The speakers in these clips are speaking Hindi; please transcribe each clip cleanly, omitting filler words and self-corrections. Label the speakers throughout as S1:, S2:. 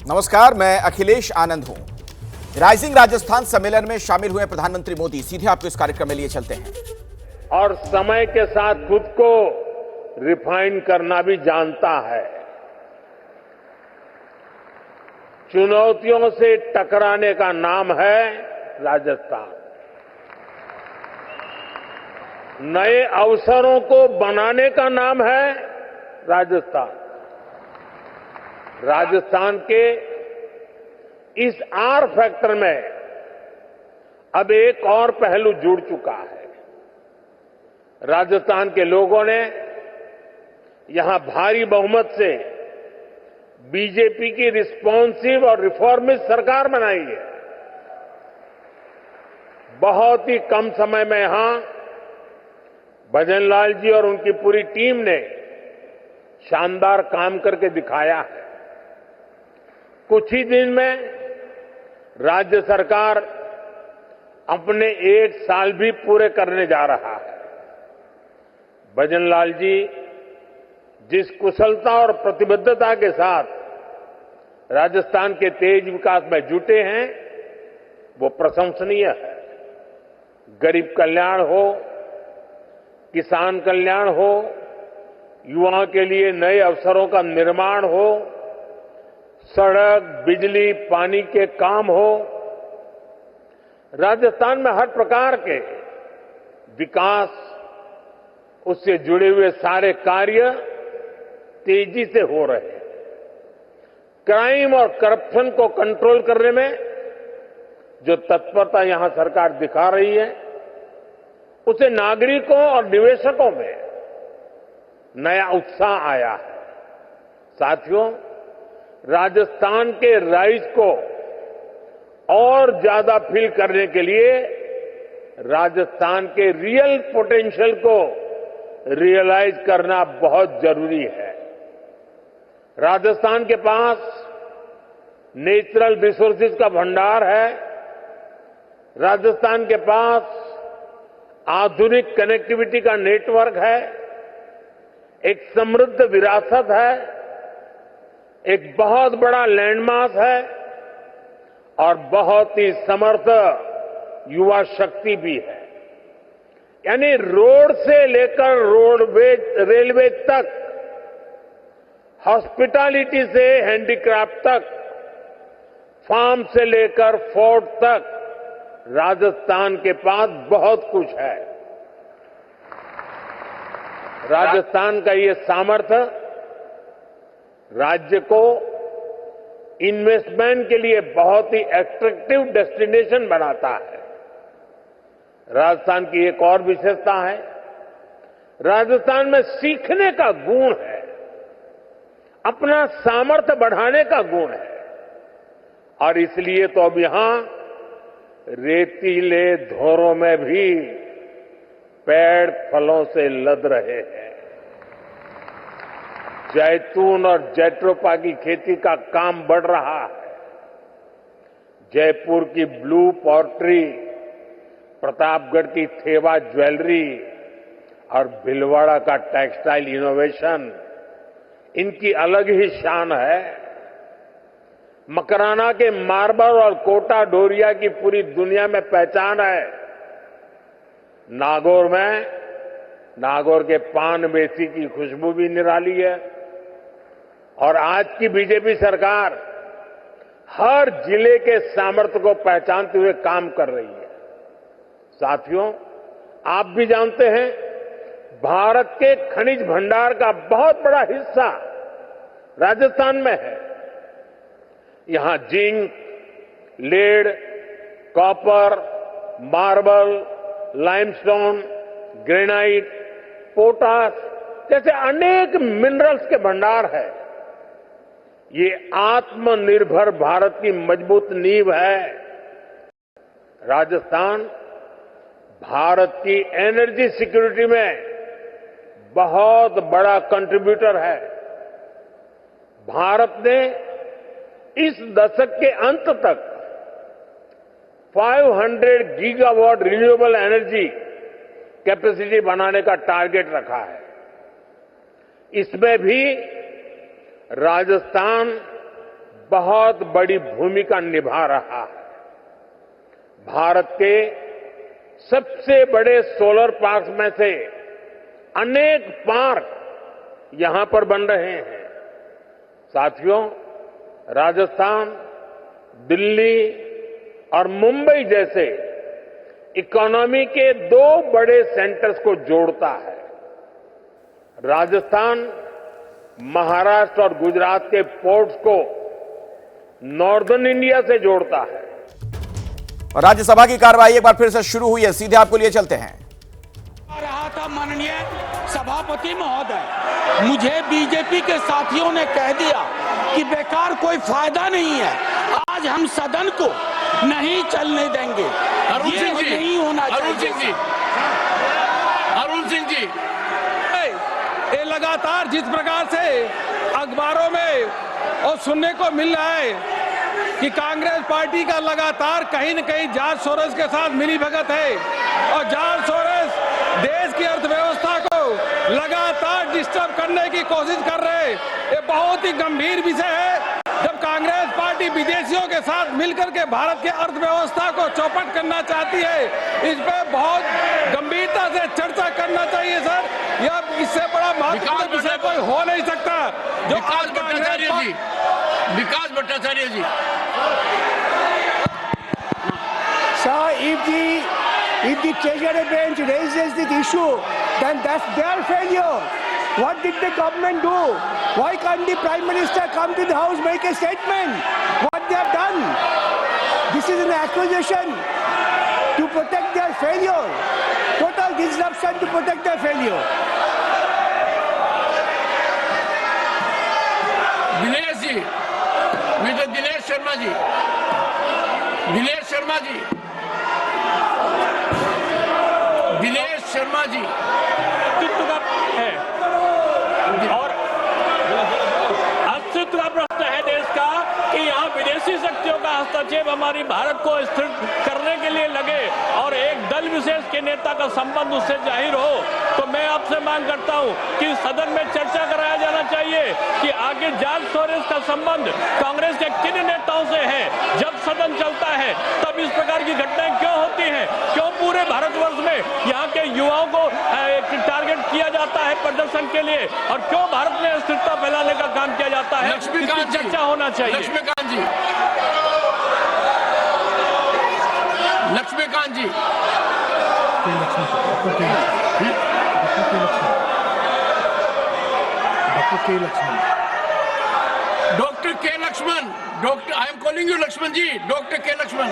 S1: नमस्कार, मैं अखिलेश आनंद हूं। राइजिंग राजस्थान सम्मेलन में शामिल हुए प्रधानमंत्री मोदी सीधे आपको इस कार्यक्रम में लिए चलते हैं।
S2: और समय के साथ खुद को रिफाइन करना भी जानता है। चुनौतियों से टकराने का नाम है राजस्थान। नए अवसरों को बनाने का नाम है राजस्थान। राजस्थान के इस आर फैक्टर में अब एक और पहलू जुड़ चुका है। राजस्थान के लोगों ने यहां भारी बहुमत से बीजेपी की रिस्पॉन्सिव और रिफॉर्मिस्ट सरकार बनाई है। बहुत ही कम समय में यहां भजनलाल जी और उनकी पूरी टीम ने शानदार काम करके दिखाया है। कुछ ही दिन में राज्य सरकार अपने 1 साल भी पूरे करने जा रहा है। भजनलाल जी जिस कुशलता और प्रतिबद्धता के साथ राजस्थान के तेज विकास में जुटे हैं, वो प्रशंसनीय है। गरीब कल्याण हो, किसान कल्याण हो, युवाओं के लिए नए अवसरों का निर्माण हो, सड़क, बिजली, पानी के काम हो, राजस्थान में हर प्रकार के विकास, उससे जुड़े हुए सारे कार्य तेजी से हो रहे हैं। क्राइम और करप्शन को कंट्रोल करने में जो तत्परता यहां सरकार दिखा रही है, उससे नागरिकों और निवेशकों में नया उत्साह आया है। साथियों, राजस्थान के राइज को और ज्यादा फील करने के लिए राजस्थान के रियल पोटेंशियल को रियलाइज करना बहुत जरूरी है। राजस्थान के पास नेचुरल रिसोर्सेज का भंडार है। राजस्थान के पास आधुनिक कनेक्टिविटी का नेटवर्क है। एक समृद्ध विरासत है, एक बहुत बड़ा लैंडमास है और बहुत ही समर्थ युवा शक्ति भी है। यानी रोड से लेकर रेलवे तक, हॉस्पिटैलिटी से हैंडीक्राफ्ट तक, फार्म से लेकर फोर्ट तक, राजस्थान के पास बहुत कुछ है। राजस्थान का ये सामर्थ्य राज्य को इन्वेस्टमेंट के लिए बहुत ही एट्रैक्टिव डेस्टिनेशन बनाता है। राजस्थान की एक और विशेषता है, राजस्थान में सीखने का गुण है, अपना सामर्थ्य बढ़ाने का गुण है। और इसलिए तो अब यहां रेतीले धोरों में भी पेड़ फलों से लद रहे हैं। जैतून और जैट्रोपा की खेती का काम बढ़ रहा है। जयपुर की ब्लू पॉटरी, प्रतापगढ़ की थेवा ज्वेलरी और भीलवाड़ा का टेक्सटाइल इनोवेशन, इनकी अलग ही शान है। मकराना के मार्बल और कोटा डोरिया की पूरी दुनिया में पहचान है। नागौर के पान बेसी की खुशबू भी निराली है। और आज की बीजेपी सरकार हर जिले के सामर्थ्य को पहचानते हुए काम कर रही है। साथियों, आप भी जानते हैं, भारत के खनिज भंडार का बहुत बड़ा हिस्सा राजस्थान में है। यहां zinc, lead, copper, marble, limestone, granite, potash जैसे अनेक मिनरल्स के भंडार है। ये आत्मनिर्भर भारत की मजबूत नींव है। राजस्थान भारत की एनर्जी सिक्योरिटी में बहुत बड़ा कंट्रीब्यूटर है। भारत ने इस दशक के अंत तक 500 गीगावाट रिन्यूएबल एनर्जी कैपेसिटी बनाने का टारगेट रखा है। इसमें भी राजस्थान बहुत बड़ी भूमिका निभा रहा है। भारत के सबसे बड़े सोलर पार्क में से अनेक पार्क यहां पर बन रहे हैं। साथियों, राजस्थान, दिल्ली और मुंबई जैसे इकोनॉमी के दो बड़े सेंटर्स को जोड़ता है। राजस्थान महाराष्ट्र और गुजरात के पोर्ट्स को नॉर्दर्न इंडिया से जोड़ता है।
S1: और राज्यसभा की कार्रवाई एक बार फिर से शुरू हुई है, सीधे आपको लिए चलते हैं।
S3: रहा था माननीय सभापति महोदय, मुझे बीजेपी के साथियों ने कह दिया कि बेकार कोई फायदा नहीं है, आज हम सदन को नहीं चलने देंगे। ये नहीं होना चाहिए।
S4: अरुण सिंह जी, ये लगातार जिस प्रकार से अखबारों में और सुनने को मिल रहा है कि कांग्रेस पार्टी का लगातार कहीं न कहीं जॉर्ज सोरोस के साथ मिलीभगत है और जॉर्ज सोरोस देश की अर्थव्यवस्था को लगातार डिस्टर्ब करने की कोशिश कर रहे हैं। ये बहुत ही गंभीर विषय है। जब कांग्रेस पार्टी विदेशियों के साथ मिलकर के भारत के अर्थव्यवस्था को चौपट करना चाहती है, इस पे बहुत गंभीरता से चर्चा करना चाहिए सर। यह इससे बड़ा महत्वपूर्ण विषय कोई हो नहीं सकता। जो
S5: विकास भट्टाचार्य जी,
S6: Sir, if the Treasury bench raises this issue, then that's their failure. What did the government do? Why can't the Prime Minister come to the House, make a statement? What they have done? This is an accusation to protect their failure. Total disruption to protect their failure.
S5: Dinesh ji, mister Dinesh Sharma ji, Dinesh Sharma ji, Dinesh Sharma ji,
S4: अस्तित्व का है और अस्तित्व का प्रश्न है देश का कि यहाँ विदेशी शक्तियों का हस्तक्षेप हमारी भारत को स्थिर करने के लिए लगे और एक दल विशेष के नेता का संबंध उससे जाहिर हो, तो मैं आपसे मांग करता हूँ कि सदन में चर्चा कराया जाना चाहिए कि आगे जॉर्ज सोरोस का संबंध कांग्रेस के किन नेताओं से है। जब सदन चलता है तब इस प्रकार की घटनाएं क्यों होती हैं? क्यों पूरे भारतवर्ष में यहाँ के युवाओं को टारगेट किया जाता है प्रदर्शन के लिए और क्यों भारत में अस्थिरता फैलाने का काम किया जाता है? इसकी चर्चा होना चाहिए।
S5: Laxmikant ji, Laxmikant ji, doctor K Laxman, doctor, I am calling you Laxman ji, doctor K Laxman.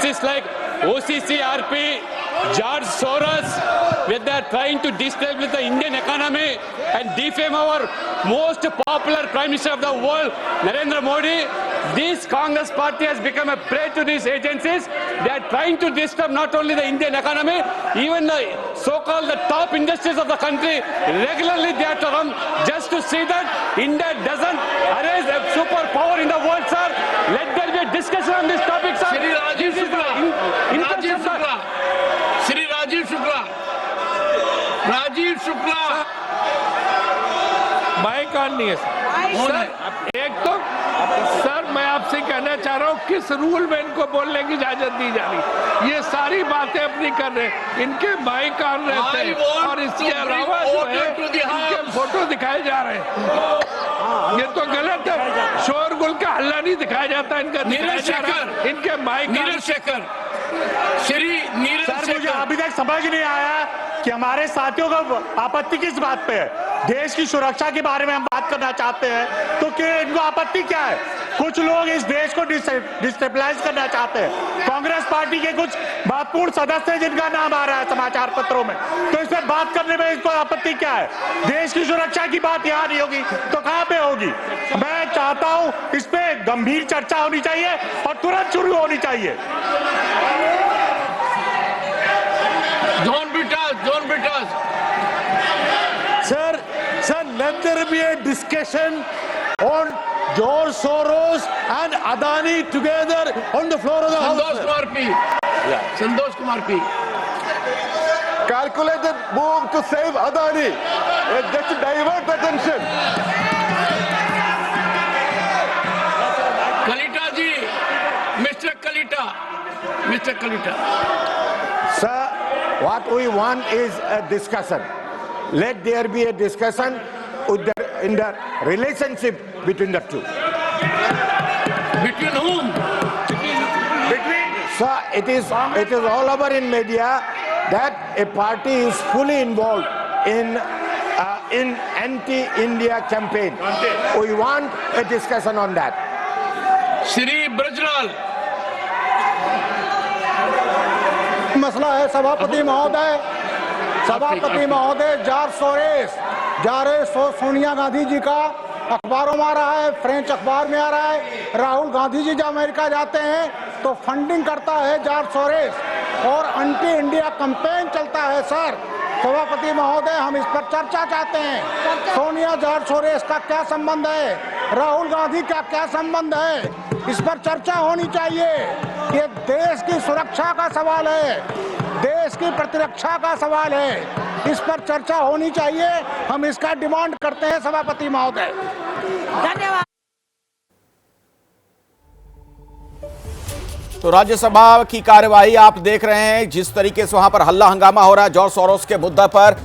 S7: It's like OCCRP, George Soros, where they are trying to destabilize the Indian economy and defame our most popular Prime Minister of the world, Narendra Modi. This Congress party has become a prey to these agencies. They are trying to disturb not only the Indian economy, even the so-called the top industries of the country. Regularly they have to come just to see that India doesn't arise a superpower in the world, sir. Let there be a discussion on this topic, sir.
S5: Shri Rajeev Shukla, Rajeev Shukla, Shri Rajeev Shukla, Rajeev Shukla,
S4: mike on नहीं है सर। एक तो सर मैं आपसे कहना चाह रहा हूँ किस रूल में इनको बोलने की इजाजत दी जा रही। ये सारी बातें अपनी कर रहे हैं, इनके माइक ऑन रहते हैं और इसके अलावा जो है इनके फोटो दिखाए जा रहे हैं। ये तो गलत है, शोरगुल का हल्ला नहीं दिखाया जाता इनका,
S5: नीरज शेखर,
S4: इनके माइक।
S5: नीरज शेखर, श्री नीरज
S8: सर, मुझे
S5: शेखर,
S8: अभी तक समझ नहीं आया कि हमारे साथियों का आपत्ति किस बात पे है। देश की सुरक्षा के बारे में हम बात करना चाहते हैं तो क्या इनको आपत्ति क्या है? कुछ लोग इस देश को डिस्टेबलाइज करना चाहते हैं। कांग्रेस पार्टी के कुछ महत्वपूर्ण सदस्य जिनका नाम आ रहा है समाचार पत्रों में, तो इस पर बात करने में इसको आपत्ति क्या है? देश की सुरक्षा की बात यहाँ नहीं होगी तो कहाँ पे होगी? मैं चाहता हूँ इस पे गंभीर चर्चा होनी चाहिए और तुरंत शुरू होनी चाहिए।
S5: John Brittas,
S8: Sir, let there be a discussion on George Soros and Adani together on the floor of the House.
S5: Santosh Kumar P, Santosh Kumar P,
S8: Calculated move to save Adani, just to divert attention.
S5: tackle it up.
S6: Sir, what we want is a discussion. Let there be a discussion in the relationship between the two.
S5: Between whom?
S6: Sir, it is all over in media that a party is fully involved in anti-India campaign. We want a discussion on that.
S5: Shri Brajlal.
S8: मसला है सभापति महोदय सोनिया गांधी जी का अखबारों में आ रहा है, फ्रेंच अखबार में आ रहा है। राहुल गांधी जी जब अमेरिका जाते हैं तो फंडिंग करता है जॉर्ज सोरेस और एंटी इंडिया कैंपेन चलता है। सर सभापति महोदय, हम इस पर चर्चा चाहते हैं। सोनिया जॉर्ज सोरेस का क्या संबंध है, राहुल गांधी का क्या संबंध है, इस पर चर्चा होनी चाहिए। ये देश की सुरक्षा का सवाल है, देश की प्रतिरक्षा का सवाल है, इस पर चर्चा होनी चाहिए। हम इसका डिमांड करते हैं सभापति महोदय।
S9: धन्यवाद।
S1: तो राज्यसभा की कार्यवाही आप देख रहे हैं, जिस तरीके से वहां पर हल्ला हंगामा हो रहा है जॉर्ज सोरोस के मुद्दा पर।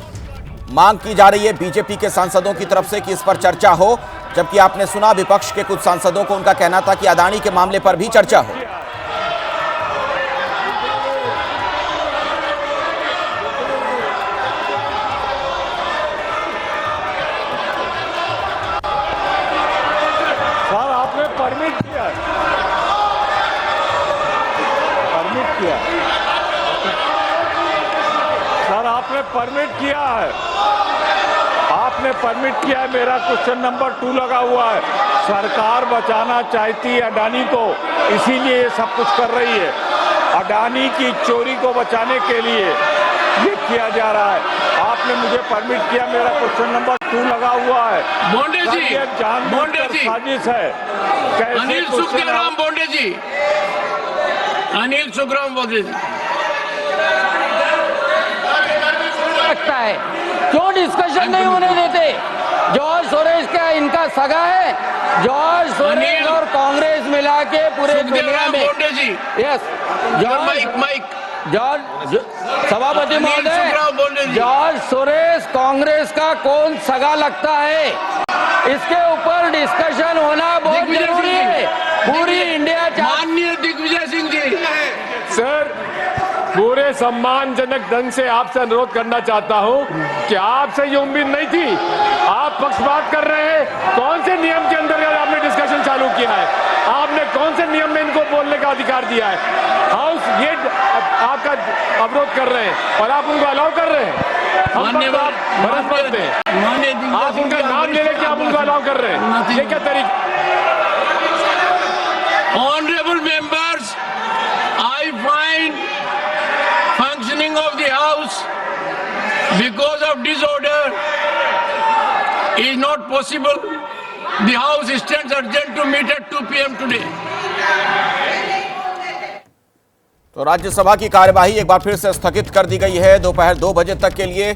S1: मांग की जा रही है बीजेपी के सांसदों की तरफ से कि इस पर चर्चा हो, जबकि आपने सुना विपक्ष के कुछ सांसदों को उनका कहना था कि अदानी के मामले पर भी चर्चा हो।
S8: सर आपने परमिट किया सर आपने परमिट किया है, मेरा क्वेश्चन नंबर 2 लगा हुआ है। सरकार बचाना चाहती है अडानी को, इसीलिए ये सब कुछ कर रही है। अडानी की चोरी को बचाने के लिए ये किया जा रहा है। आपने मुझे परमिट किया, मेरा क्वेश्चन नंबर 2 लगा हुआ है।
S5: बोंडे जी,
S8: जानबूझकर साजिश है।
S5: अनिल सुखराम बोंडे जी, अनिल सुखराम बोंडे जी
S9: लगता है क्यों डिस्कशन नहीं होने देते? जॉर्ज सोरेस का इनका सगा है, जॉर्ज सोरेस और कांग्रेस मिला के पूरे दुनिया में। यस जॉर्ज सभापति महोदय, जॉर्ज सोरेस कांग्रेस का कौन सगा लगता है, इसके ऊपर डिस्कशन होना बहुत जरूरी है। पूरी इंडिया।
S5: माननीय दिग्विजय सिंह जी,
S8: सर पूरे सम्मानजनक ढंग से आपसे अनुरोध करना चाहता हूं कि आपसे ये उम्मीद नहीं थी। आप पक्षपात कर रहे हैं। कौन से नियम के अंतर्गत आपने डिस्कशन चालू किया है? आपने कौन से नियम में इनको बोलने का अधिकार दिया है? हाउस ये आपका अवरोध कर रहे हैं और आप उनको अलाउ कर रहे हैं। हम बरस पड़ते हैं, आप उनका नाम ले लेके आप उनको अलाउ कर रहे हैं। ये क्या तरीका?
S5: Honourable members, I find functioning of the house because of disorder is not possible. The house stands urgent to meet at 2 p.m. today.
S1: तो राज्यसभा की कार्यवाही एक बार फिर से स्थगित कर दी गई है दोपहर 2 बजे तक के लिए।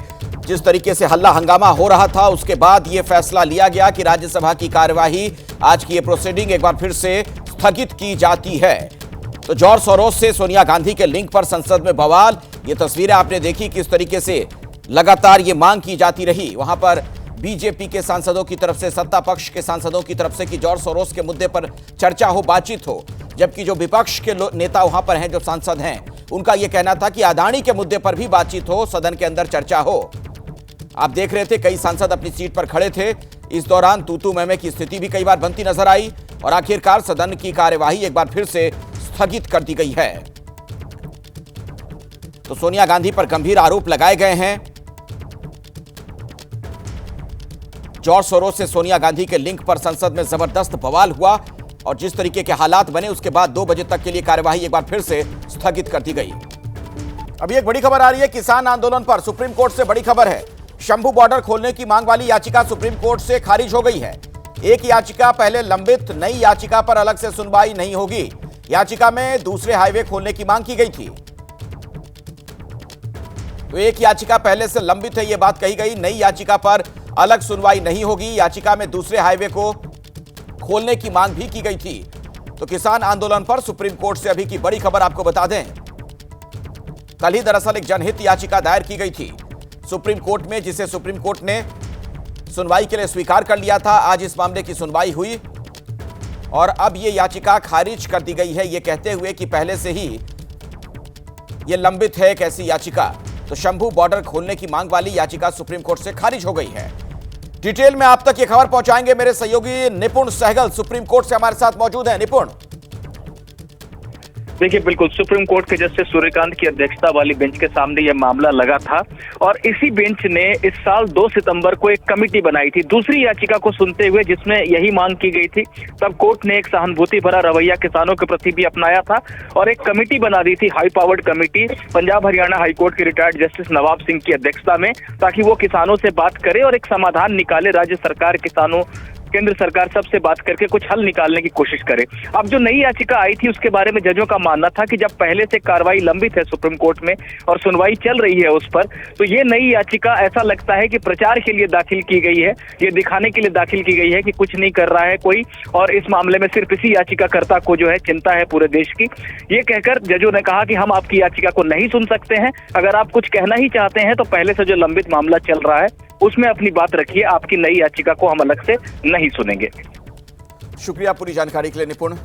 S1: जिस तरीके से हल्ला हंगामा हो रहा था, उसके बाद यह फैसला लिया गया कि राज्यसभा की कार्यवाही, आज की ये प्रोसीडिंग एक बार फिर से स्थगित की जाती है। तो जॉर्ज सोरोस से सोनिया गांधी के लिंक पर संसद में बवाल। ये तस्वीरें आपने देखी किस तरीके से लगातार ये मांग की जाती रही वहां पर बीजेपी के सांसदों की तरफ से, सत्ता पक्ष के सांसदों की तरफ से कि जॉर्ज सोरोस के मुद्दे पर चर्चा हो, बातचीत हो, जबकि जो विपक्ष के नेता वहां पर हैं, जो सांसद हैं, उनका यह कहना था कि अदानी के मुद्दे पर भी बातचीत हो, सदन के अंदर चर्चा हो। आप देख रहे थे कई सांसद अपनी सीट पर खड़े थे। इस दौरान तू-तू मैं-मैं की स्थिति भी कई बार बनती नजर आई और आखिरकार सदन की कार्यवाही एक बार फिर से स्थगित कर दी गई है। तो सोनिया गांधी पर गंभीर आरोप लगाए गए हैं। जॉर्ज सोरोस से सोनिया गांधी के लिंक पर संसद में जबरदस्त बवाल हुआ और जिस तरीके के हालात बने, उसके बाद 2 बजे तक के लिए कार्यवाही एक बार फिर से स्थगित कर दी गई। अभी एक बड़ी खबर आ रही है किसान आंदोलन पर। सुप्रीम कोर्ट से बड़ी खबर है। शंभू बॉर्डर खोलने की मांग वाली याचिका सुप्रीम कोर्ट से खारिज हो गई है। एक याचिका पहले लंबित, नई याचिका पर अलग से सुनवाई नहीं होगी। याचिका में दूसरे हाईवे खोलने की मांग की गई थी। तो एक याचिका पहले से लंबित है, यह बात कही गई। नई याचिका पर अलग सुनवाई नहीं होगी। याचिका में दूसरे हाईवे को खोलने की मांग भी की गई थी। तो किसान आंदोलन पर सुप्रीम कोर्ट से अभी की बड़ी खबर आपको बता दें। कल ही दरअसल एक जनहित याचिका दायर की गई थी सुप्रीम कोर्ट में, जिसे सुप्रीम कोर्ट ने सुनवाई के लिए स्वीकार कर लिया था। आज इस मामले की सुनवाई हुई और अब यह याचिका खारिज कर दी गई है, यह कहते हुए कि पहले से ही यह लंबित है एक ऐसी याचिका। तो शंभू बॉर्डर खोलने की मांग वाली याचिका सुप्रीम कोर्ट से खारिज हो गई है। डिटेल में आप तक ये खबर पहुंचाएंगे मेरे सहयोगी निपुण सहगल, सुप्रीम कोर्ट से हमारे साथ मौजूद हैं। निपुण,
S10: देखिए, बिल्कुल सुप्रीम कोर्ट के जस्टिस सूर्यकांत की अध्यक्षता वाली बेंच के सामने यह मामला लगा था और इसी बेंच ने इस साल 2 सितंबर को एक कमेटी बनाई थी दूसरी याचिका को सुनते हुए, जिसमें यही मांग की गई थी। तब कोर्ट ने एक सहानुभूति भरा रवैया किसानों के प्रति भी अपनाया था और एक कमेटी बना दी थी, high powered committee, Punjab Haryana high court के रिटायर्ड जस्टिस नवाब सिंह की अध्यक्षता में, ताकि वो किसानों से बात करे और एक समाधान निकाले। राज्य सरकार, किसानों, केंद्र सरकार सबसे बात करके कुछ हल निकालने की कोशिश करे। अब जो नई याचिका आई थी उसके बारे में जजों का मानना था कि जब पहले से कार्रवाई लंबित है सुप्रीम कोर्ट में और सुनवाई चल रही है उस पर, तो ये नई याचिका ऐसा लगता है कि प्रचार के लिए दाखिल की गई है, ये दिखाने के लिए दाखिल की गई है कि कुछ नहीं कर रहा है कोई, और इस मामले में सिर्फ इसी याचिकाकर्ता को जो है चिंता है पूरे देश की। ये कहकर जजों ने कहा कि हम आपकी याचिका को नहीं सुन सकते हैं, अगर आप कुछ कहना ही चाहते हैं तो पहले से जो लंबित मामला चल रहा है उसमें अपनी बात रखिए, आपकी नई याचिका को हम अलग से नहीं सुनेंगे।
S1: शुक्रिया पूरी जानकारी के लिए निपुण।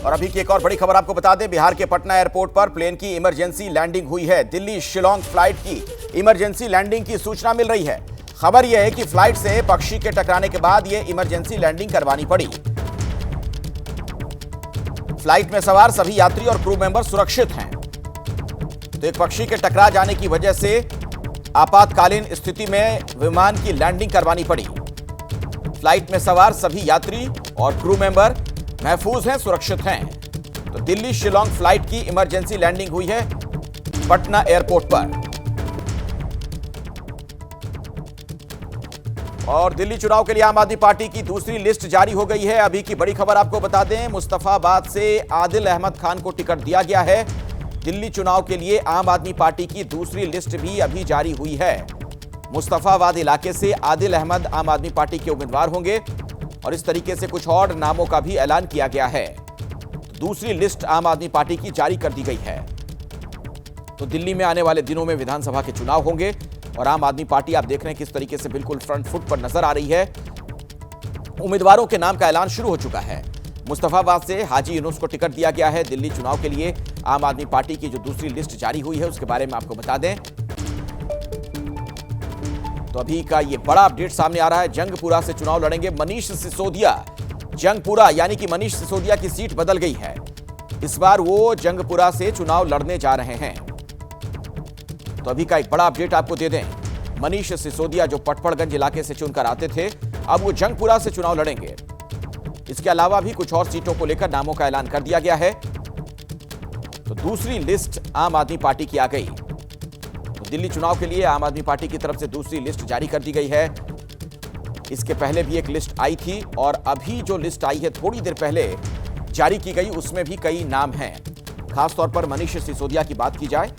S1: और अभी की एक और बड़ी खबर आपको बता दें, बिहार के पटना एयरपोर्ट पर प्लेन की इमरजेंसी लैंडिंग हुई है। दिल्ली शिलोंग फ्लाइट की इमरजेंसी लैंडिंग की सूचना मिल रही है। खबर यह है कि फ्लाइट से पक्षी के टकराने के बाद यह इमरजेंसी लैंडिंग करवानी पड़ी। फ्लाइट में सवार सभी यात्री और क्रू मेंबर सुरक्षित हैं। तो एक पक्षी के टकरा जाने की वजह से आपातकालीन स्थिति में विमान की लैंडिंग करवानी पड़ी। फ्लाइट में सवार सभी यात्री और क्रू मेंबर महफूज हैं, सुरक्षित हैं। तो दिल्ली शिलोंग फ्लाइट की इमरजेंसी लैंडिंग हुई है पटना एयरपोर्ट पर। और दिल्ली चुनाव के लिए आम आदमी पार्टी की दूसरी लिस्ट जारी हो गई है। अभी की बड़ी खबर आपको बता दें, मुस्तफाबाद से आदिल अहमद खान को टिकट दिया गया है। दिल्ली चुनाव के लिए आम आदमी पार्टी की दूसरी लिस्ट भी अभी जारी हुई है। मुस्तफाबाद इलाके से आदिल अहमद आम आदमी पार्टी के उम्मीदवार होंगे और इस तरीके से कुछ और नामों का भी ऐलान किया गया है। दूसरी लिस्ट आम आदमी पार्टी की जारी कर दी गई है। तो दिल्ली में आने वाले दिनों में विधानसभा के चुनाव होंगे और आम आदमी पार्टी आप देख रहे हैं किस तरीके से बिल्कुल फ्रंट फुट पर नजर आ रही है। उम्मीदवारों के नाम का ऐलान शुरू हो चुका है। मुस्तफाबाद से हाजी यूनुस को टिकट दिया गया है दिल्ली चुनाव के लिए। आम आदमी पार्टी की जो दूसरी लिस्ट जारी हुई है उसके बारे में आपको बता दें तो अभी का ये बड़ा अपडेट सामने आ रहा है। जंगपुरा से चुनाव लड़ेंगे मनीष सिसोदिया। जंगपुरा यानी कि मनीष सिसोदिया की सीट बदल गई है। इस बार वो जंगपुरा से चुनाव लड़ने जा रहे हैं। तो अभी का एक बड़ा अपडेट आपको दे दें, मनीष सिसोदिया जो पटपड़गंज इलाके से चुनकर आते थे, अब वो जंगपुरा से चुनाव लड़ेंगे। इसके अलावा भी कुछ और सीटों को लेकर नामों का ऐलान कर दिया गया है। तो दूसरी लिस्ट आम आदमी पार्टी की आ गई। तो दिल्ली चुनाव के लिए आम आदमी पार्टी की तरफ से दूसरी लिस्ट जारी कर दी गई है। इसके पहले भी एक लिस्ट आई थी और अभी जो लिस्ट आई है थोड़ी देर पहले जारी की गई, उसमें भी कई नाम हैं। खासतौर पर मनीष सिसोदिया की बात की जाए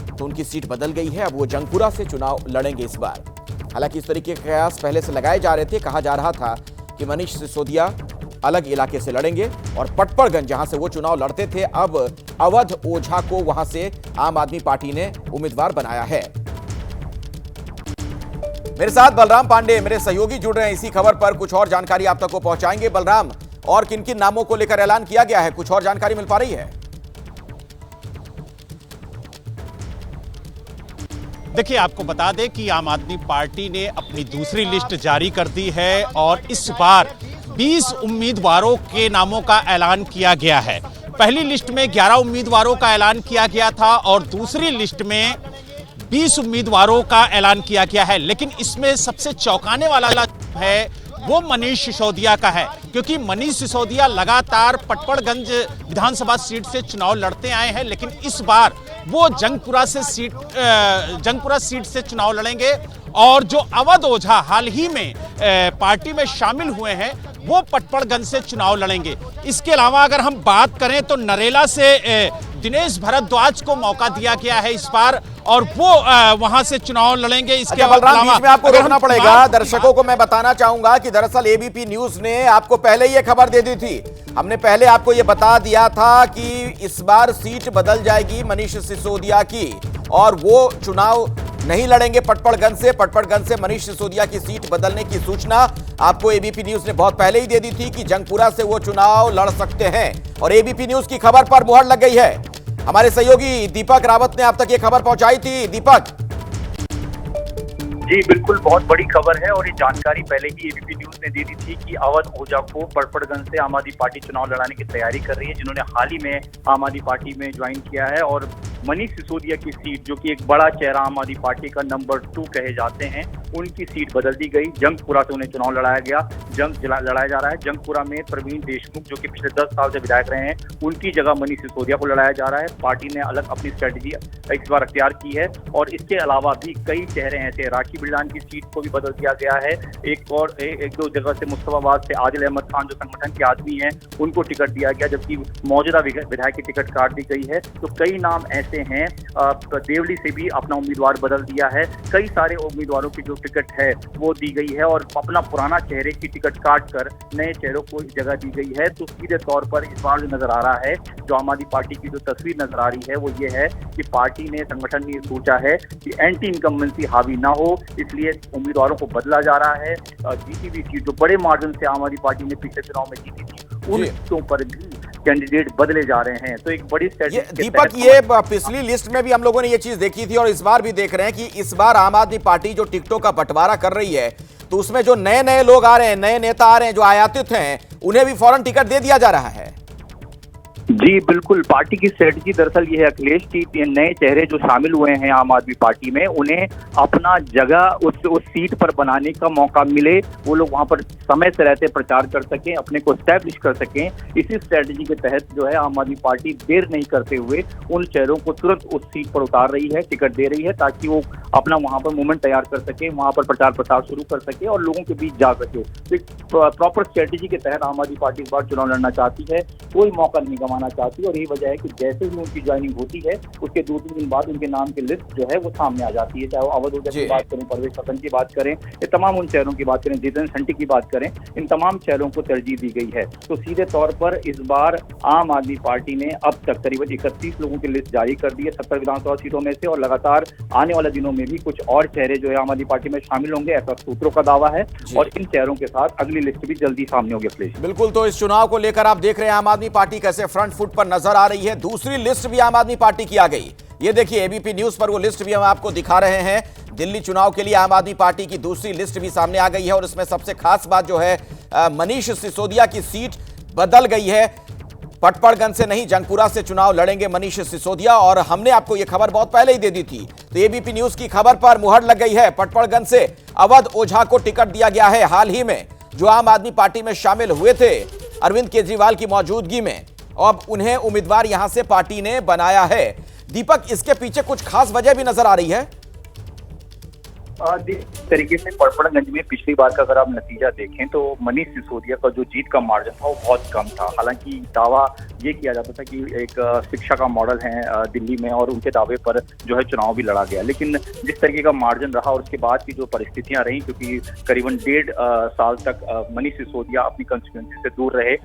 S1: तो उनकी सीट बदल गई है। अब वो जंगपुरा से चुनाव लड़ेंगे इस बार। हालांकि इस तरीके के कयास पहले से लगाए जा रहे थे। कहा जा रहा था कि मनीष सिसोदिया अलग इलाके से लड़ेंगे और पटपड़गंज जहां से वो चुनाव लड़ते थे, अब अवध ओझा को वहां से आम आदमी पार्टी ने उम्मीदवार बनाया है। मेरे साथ बलराम पांडे मेरे सहयोगी जुड़ रहे हैं इसी खबर पर। कुछ और जानकारी आप तक को पहुंचाएंगे। बलराम, और किन किन नामों को लेकर ऐलान किया गया है, कुछ और जानकारी मिल पा रही है?
S8: देखिए, आपको बता दें कि आम आदमी पार्टी ने अपनी दूसरी लिस्ट जारी कर दी है और इस बार 20 उम्मीदवारों के नामों का ऐलान किया गया है। पहली लिस्ट में 11 उम्मीदवारों का ऐलान किया गया था और दूसरी लिस्ट में 20 उम्मीदवारों का ऐलान किया गया है। लेकिन इसमें सबसे चौंकाने वाला है वो मनीष सिसोदिया का है, क्योंकि मनीष सिसोदिया लगातार पटपड़गंज विधानसभा सीट से चुनाव लड़ते आए हैं, लेकिन इस बार वो जंगपुरा सीट से चुनाव लड़ेंगे। और जो अवध ओझा हाल ही में पार्टी में शामिल हुए हैं, वो पटपड़गंज से चुनाव लड़ेंगे। इसके अलावा अगर हम बात करें तो नरेला से
S11: दिनेश भारद्वाज को मौका दिया गया है इस बार और वो वहां से चुनाव लड़ेंगे। इसके
S1: बलराम, बीच में आपको रोकना पड़ेगा। दर्शकों को मैं बताना चाहूंगा कि दरअसल एबीपी न्यूज ने आपको पहले ही ये खबर दे दी थी। हमने पहले आपको ये बता दिया था कि इस बार सीट बदल जाएगी मनीष सिसोदिया की और वो चुनाव नहीं लड़ेंगे पटपड़गंज से। पटपड़गंज से मनीष सिसोदिया की सीट बदलने की सूचना आपको एबीपी न्यूज ने बहुत पहले ही दे दी थी कि जंगपुरा से वो चुनाव लड़ सकते हैं और एबीपी न्यूज की खबर पर मुहर लग गई है। हमारे सहयोगी दीपक रावत ने आप तक ये खबर पहुंचाई थी। दीपक
S10: जी बिल्कुल, बहुत बड़ी खबर है और ये जानकारी पहले ही एबीपी न्यूज ने दे दी थी कि अवध ओझा को पटपड़गंज से आम आदमी पार्टी चुनाव लड़ाने की तैयारी कर रही है, जिन्होंने हाल ही में आम आदमी पार्टी में ज्वाइन किया है। और मनीष सिसोदिया की सीट, जो कि एक बड़ा चेहरा आम आदमी पार्टी का नंबर 2 कहे जाते हैं, उनकी सीट बदल दी गई। जंगपुरा से उन्हें चुनाव लड़ाया लड़ाया जा रहा है। जंगपुरा में प्रवीण देशमुख, जो कि पिछले 10 साल से विधायक रहे हैं, उनकी जगह मनीष सिसोदिया को लड़ाया जा रहा है। पार्टी ने अलग अपनी स्ट्रेटेजी इस बार अख्तियार की है और इसके अलावा भी कई चेहरे ऐसे, राखी बिरलान की सीट को भी बदल दिया गया है। एक दो जगह से मुस्तफाबाद से आदिल अहमद खान, जो संगठन के आदमी हैं, उनको टिकट दिया गया, जबकि मौजूदा विधायक की टिकट काट दी गई है। तो कई नाम ऐसे हैं। देवली से भी अपना उम्मीदवार बदल दिया है। कई सारे उम्मीदवारों की जो टिकट है वो दी गई है और अपना पुराना चेहरे की टिकट काट कर नए चेहरों को जगह दी गई है। तो सीधे तौर पर इस बार जो नजर आ रहा है, जो आम आदमी पार्टी की जो तस्वीर नजर आ रही है, वो ये है कि पार्टी ने, संगठन ने सोचा है कि एंटी इनकम्बेंसी हावी ना हो, इसलिए उम्मीदवारों को बदला जा रहा है। जीती हुई सीट जो बड़े मार्जिन से आम आदमी पार्टी ने पिछले चुनाव में जीती थी, उन सीटों पर भी कैंडिडेट बदले जा रहे हैं। तो एक बड़ी
S1: दीपक, ये पिछली लिस्ट में भी हम लोगों ने ये चीज देखी थी और इस बार भी देख रहे हैं कि इस बार आम आदमी पार्टी जो टिकटों का बंटवारा कर रही है, तो उसमें जो नए नए लोग आ रहे हैं, नए नेता आ रहे हैं, जो आयातित हैं, उन्हें भी फौरन टिकट दे दिया जा रहा है।
S10: जी बिल्कुल, पार्टी की स्ट्रेटजी दरअसल ये है अखिलेश की, नए चेहरे जो शामिल हुए हैं आम आदमी पार्टी में, उन्हें अपना जगह उस सीट पर बनाने का मौका मिले, वो लोग वहां पर समय से रहते प्रचार कर सकें, अपने को एस्टैब्लिश कर सकें। इसी स्ट्रेटजी के तहत जो है आम आदमी पार्टी देर नहीं करते हुए उन चेहरों को तुरंत उस सीट पर उतार रही है, टिकट दे रही है, ताकि वो अपना वहां पर मूवमेंट तैयार कर सके, वहां पर प्रचार प्रसार शुरू कर सके और लोगों के बीच जा सके। तो एक प्रॉपर स्ट्रेटजी के तहत आम आदमी पार्टी इस बार चुनाव लड़ना चाहती है, कोई मौका नहीं गंवाना चाहती और यही वजह है कि जैसे ही उनकी ज्वाइनिंग होती है, उसके 2-3 दिन बाद उनके नाम की लिस्ट जो है वो सामने आ जाती है। चाहे वो अवध ओझा की बात करें, परवेश पटन की बात करें, ये तमाम उन चेहरों की बात करें, जितेंद्र संटी की बात करें, इन तमाम चेहरों को तरजीह दी गई है। तो सीधे तौर पर इस बार आम आदमी पार्टी ने अब तक करीबन 31 लोगों की लिस्ट जारी कर दी है 70 विधानसभा सीटों में से, और लगातार आने वाले दिनों में भी कुछ और चेहरे जो है आम आदमी पार्टी में शामिल होंगे, ऐसा सूत्रों का दावा है। और इन चेहरों के साथ अगली लिस्ट भी जल्दी सामने होगी।
S1: बिल्कुल, तो इस चुनाव को लेकर आप देख रहे हैं आम आदमी पार्टी कैसे फ्रंट फुट पर नजर आ रही है। दूसरी लिस्ट भी आम आदमी पार्टी की आ गई, ये देखिए एबीपी न्यूज पर वो लिस्ट भी हम आपको दिखा रहे हैं। दिल्ली चुनाव के लिए आम आदमी पार्टी की दूसरी लिस्ट भी सामने आ गई है और इसमें सबसे खास बात जो है, मनीष सिसोदिया की सीट बदल गई है। पटपड़गंज से नहीं, जंगपुरा से चुनाव लड़ेंगे मनीष सिसोदिया और हमने आपको यह खबर बहुत पहले ही दे दी थी। तो एबीपी न्यूज की खबर पर मुहर लग गई है। पटपड़गंज से अवध ओझा को टिकट दिया गया है। हाल ही में जो आम आदमी पार्टी में शामिल हुए थे अरविंद केजरीवाल की मौजूदगी में, अब उन्हें उम्मीदवार यहां से पार्टी ने बनाया है। दीपक, इसके पीछे कुछ खास वजह भी नजर आ रही है?
S10: जिस तरीके से पटपड़गंज में पिछली बार का अगर आप नतीजा देखें तो मनीष सिसोदिया का जो जीत का मार्जिन था वो बहुत कम था। हालांकि दावा ये किया जाता था कि एक शिक्षा का मॉडल है दिल्ली में और उनके दावे पर जो है चुनाव भी लड़ा गया, लेकिन जिस तरीके का मार्जिन रहा और उसके बाद की जो परिस्थितियां रही, क्योंकि करीबन 1.5 साल तक मनीष सिसोदिया अपनी कंस्टिट्यूएंसी से दूर रहे,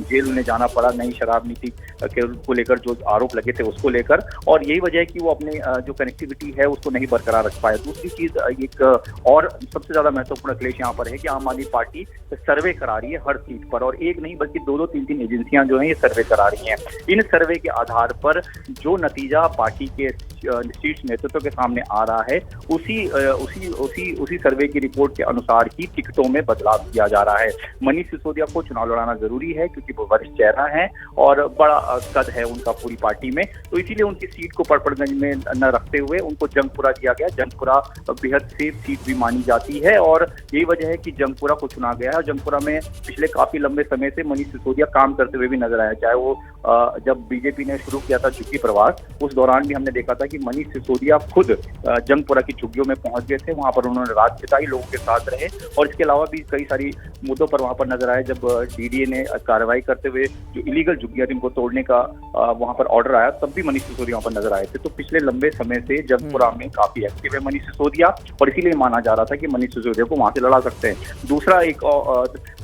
S10: जेल उन्हें जाना पड़ा नई शराब नीति को लेकर जो आरोप लगे थे उसको लेकर, और यही वजह है कि वो अपने जो कनेक्टिविटी है उसको नहीं बरकरार रख पाए। दूसरी चीज एक और सबसे ज्यादा महत्वपूर्ण अखिलेश यहाँ पर है कि आम आदमी पार्टी सर्वे करा रही है हर सीट पर, और एक नहीं बल्कि 2-2, 3-3 एजेंसियां जो हैं ये सर्वे करा रही हैं। इन सर्वे के आधार पर जो नतीजा पार्टी के शीर्ष नेतृत्व के सामने आ रहा है, उसी सर्वे की रिपोर्ट के अनुसार ही टिकटों में बदलाव किया जा रहा है। मनीष सिसोदिया को चुनाव लड़ाना जरूरी है क्योंकि वो वरिष्ठ चेहरा है और बड़ा कद है उनका पूरी पार्टी में, तो इसीलिए उनकी सीट को पटपड़गंज में न रखते हुए उनको जंगपुरा दिया गया। जंगपुरा बेहद सेफ सीट भी मानी जाती है और यही वजह है कि जंगपुरा को चुना गया है। जंगपुरा में पिछले काफी लंबे समय से मनीष सिसोदिया काम करते हुए भी नजर आया, चाहे
S12: चाहे वो जब बीजेपी ने शुरू किया था झुग्गी प्रवास, उस दौरान भी हमने देखा था कि मनीष सिसोदिया खुद जंगपुरा की झुग्गियों में पहुंच गए थे, वहां पर उन्होंने रात बिताई, लोगों के साथ रहे और इसके अलावा भी कई सारी मुद्दों पर वहां पर नजर आए। जब डीडीए ने कार्रवाई करते हुए जो इलीगल झुग्गियां जिनको तोड़ने का वहां पर ऑर्डर आया, तब भी मनीष सिसोदिया वहां पर नजर आए थे। तो पिछले लंबे समय से जंगपुरा में काफी एक्टिव है मनीष सिसोदिया और इसीलिए माना जा रहा था कि मनीष सिसोदिया को वहां से लड़ा सकते हैं। दूसरा एक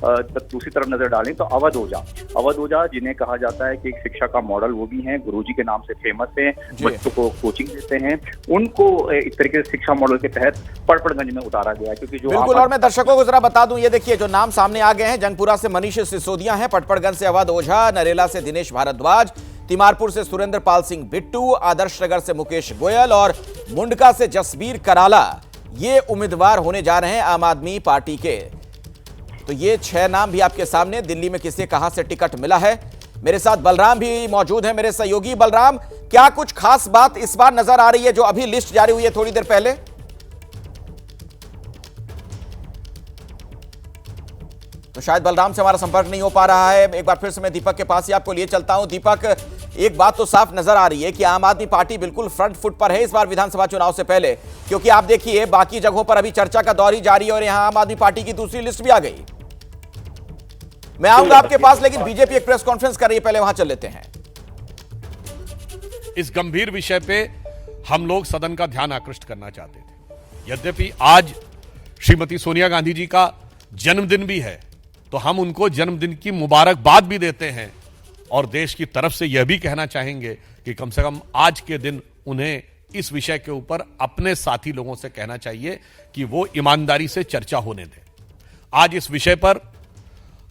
S12: दूसरी तरफ नजर डालें तो अवध ओझा जिन्हें कहा जाता है कि एक शिक्षा का मॉडल वो भी हैं, गुरुजी के नाम से फेमस हैं, बच्चों को कोचिंग देते हैं, उनको इस तरीके से शिक्षा मॉडल के तहत पड़पड़गंज में उतारा गया है। क्योंकि जो
S1: बिल्कुल, और मैं दर्शकों को जरा बता दूं, ये देखिए जो नाम सामने आ गए हैं, जंगपुरा से मनीष सिसोदिया हैं, पटपड़गंज से अवध ओझा, नरेला से दिनेश भारद्वाज, तिमारपुर से सुरेंद्र पाल सिंह बिट्टू, आदर्श नगर से मुकेश गोयल और मुंडका से जसबीर कराला, ये उम्मीदवार होने जा रहे हैं आम आदमी पार्टी के। तो ये 6 नाम भी आपके सामने, दिल्ली में किसे कहां से टिकट मिला है। मेरे साथ बलराम भी मौजूद है, मेरे सहयोगी। बलराम, क्या कुछ खास बात इस बार नजर आ रही है जो अभी लिस्ट जारी हुई है थोड़ी देर पहले? तो शायद बलराम से हमारा संपर्क नहीं हो पा रहा है। एक बार फिर से मैं दीपक के पास ही आपको लिए चलता हूं। दीपक, एक बात तो साफ नजर आ रही है कि आम आदमी पार्टी बिल्कुल फ्रंट फुट पर है इस बार विधानसभा चुनाव से पहले, क्योंकि आप देखिए बाकी जगहों पर अभी चर्चा का दौर ही जारी है और यहां आम आदमी पार्टी की दूसरी लिस्ट भी आ गई। मैं आऊंगा आपके पास, लेकिन बीजेपी एक प्रेस कॉन्फ्रेंस कर रही है, पहले वहां चल लेते हैं।
S13: इस गंभीर विषय पे हम लोग सदन का ध्यान आकृष्ट करना चाहते थे। यद्यपि आज श्रीमती सोनिया गांधी जी का जन्मदिन भी है, तो हम उनको जन्मदिन की मुबारकबाद भी देते हैं और देश की तरफ से यह भी कहना चाहेंगे कि कम से कम आज के दिन उन्हें इस विषय के ऊपर अपने साथी लोगों से कहना चाहिए कि वो ईमानदारी से चर्चा होने दें। आज इस विषय पर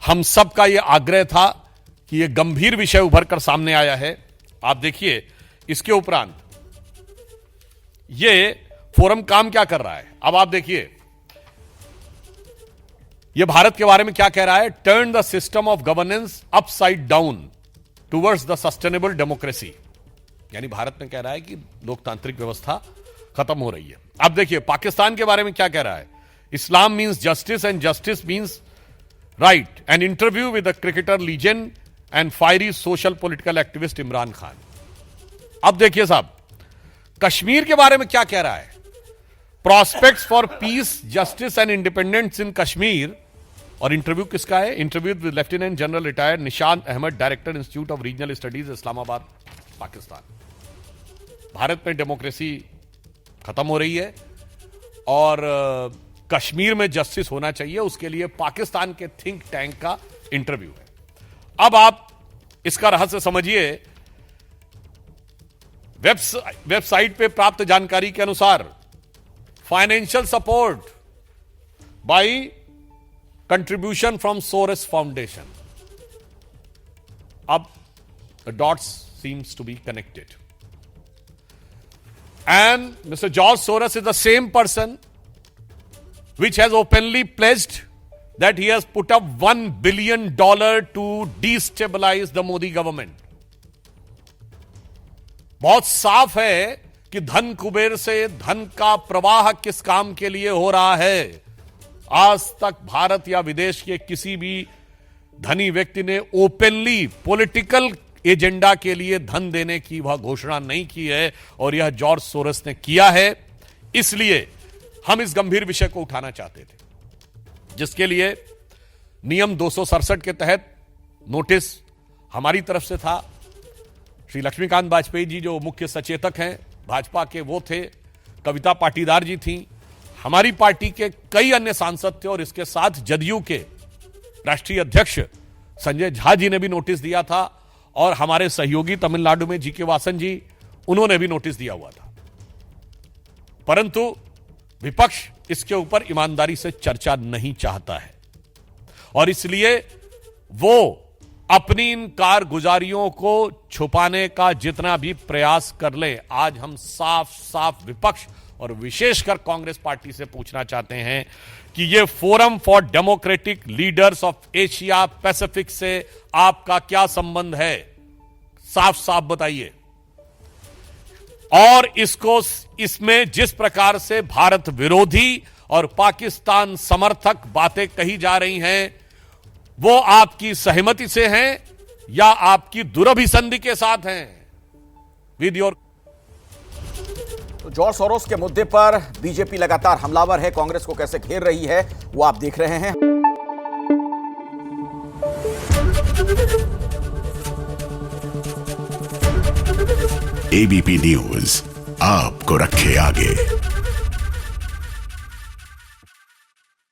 S13: हम सबका यह आग्रह था कि यह गंभीर विषय उभर कर सामने आया है। आप देखिए, इसके उपरांत यह फोरम काम क्या कर रहा है। अब आप देखिए यह भारत के बारे में क्या कह रहा है। Turn the system of governance upside down towards the sustainable democracy, यानी भारत में कह रहा है कि लोकतांत्रिक व्यवस्था खत्म हो रही है। अब देखिए पाकिस्तान के बारे में क्या कह रहा है। Islam means justice and justice means right, an interview with the cricketer legend and fiery social political activist Imran Khan. अब देखिए साहब, कश्मीर के बारे में क्या कह रहा है। Prospects for peace, justice and independence in Kashmir, और इंटरव्यू किसका है। Interview with lieutenant general retired Nishant Ahmed, director institute of regional studies, Islamabad, Pakistan. Bharat में डेमोक्रेसी खत्म हो रही है और कश्मीर में जस्टिस होना चाहिए, उसके लिए पाकिस्तान के थिंक टैंक का इंटरव्यू है। अब आप इसका रहस्य समझिए। वेबसाइट पे प्राप्त जानकारी के अनुसार financial support by contribution from Soros foundation. अब the dots seems to be connected and mister George Soros is the same person which has openly pledged that he has put up $1 billion to destabilize the Modi government. बहुत साफ है कि धन कुबेर से धन का प्रवाह किस काम के लिए हो रहा है। आज तक भारत या विदेश के किसी भी धनी व्यक्ति ने ओपनली पॉलिटिकल एजेंडा के लिए धन देने की वह घोषणा नहीं की है और यह जॉर्ज सोरस ने किया है। इसलिए हम इस गंभीर विषय को उठाना चाहते थे, जिसके लिए नियम 267 के तहत नोटिस हमारी तरफ से था। श्री लक्ष्मीकांत वाजपेयी जी जो मुख्य सचेतक हैं भाजपा के, वो थे। कविता पाटीदार जी थी। हमारी पार्टी के कई अन्य सांसद थे और इसके साथ जदयू के राष्ट्रीय अध्यक्ष संजय झा जी ने भी नोटिस दिया था और हमारे सहयोगी तमिलनाडु में जी के वासन जी, उन्होंने भी नोटिस दिया हुआ था। परंतु विपक्ष इसके ऊपर ईमानदारी से चर्चा नहीं चाहता है और इसलिए वो अपनी इन कारगुजारियों को छुपाने का जितना भी प्रयास कर ले, आज हम साफ साफ विपक्ष और विशेषकर कांग्रेस पार्टी से पूछना चाहते हैं कि ये forum for democratic leaders of Asia Pacific से आपका क्या संबंध है। साफ साफ बताइए। और इसमें जिस प्रकार से भारत विरोधी और पाकिस्तान समर्थक बातें कही जा रही हैं, वो आपकी सहमति से हैं या आपकी दुरभिसंधि के साथ हैं विद योर।
S1: तो जॉर्ज सोरोस के मुद्दे पर बीजेपी लगातार हमलावर है, कांग्रेस को कैसे घेर रही है वो आप देख रहे हैं।
S14: एबीपी न्यूज आपको रखे आगे।